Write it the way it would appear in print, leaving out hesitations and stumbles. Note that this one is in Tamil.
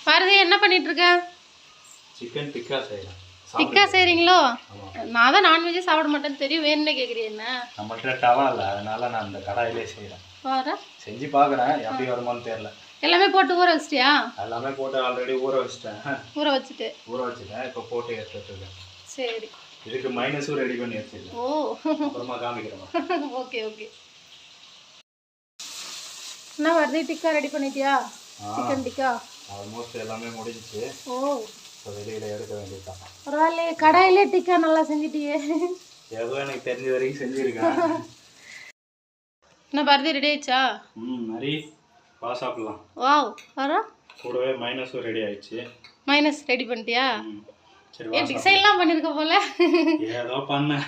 பாரதி என்ன பண்ணிட்டு இருக்க? சிக்கன் டிக்கா செய்யறேன். டிக்கா செய்றீங்களோ? நான் தான் நான்வெஜ் சாப்பிட மாட்டேன்னு தெரியும், வேணும்னே கேக்குறீ என்ன? நம்மள்ட்ட டவா இல்ல, அதனால நான் இந்த கடாயிலே செய்யறேன். பாரு செஞ்சு பார்க்கறேன், எப்படி வருமான்னு தெரியல. எல்லாமே போட்டு ஊற வச்சிட்டியா? எல்லாமே போட்டு ஆல்ரெடி ஊற வச்சிட்டேன். ஊற வச்சிட்டேன். இப்போ போட்டு எடுத்துட்டு இருக்கேன். சரி. இதுக்கு மைனஸும் ரெடி பண்ணி வச்சிருக்கேன். ஓ, அப்புறமா காமிக்கிறேன். Okay okay. என்ன வருது, டிக்கா ரெடி பண்ணிட்டியா? சிக்கன் டிக்கா ஆல்மோஸ்ட் எல்லாமே முடிஞ்சிச்சு. ஓ, வெளியில எடுக்க வேண்டியதுதான். பரவாயில்லையே, கடாயிலே டிக்கா நல்லா செஞ்சிட்டியே. ஏதோ எனக்கு தெரிஞ்ச வரைக்கும் செஞ்சிருக்கேன். என்ன பாரதி, ரெடி ஆயிடுச்சா? நிறைய வா சாப்பிடலாம். வாவ், வர கூடவே மைனஸும் ரெடி ஆயிடுச்சு. மைனஸ் ரெடி பண்ணிட்டியா? சரி, டிசைன்லாம் பண்ணிருக்க போல. ஏதோ பண்ணேன்.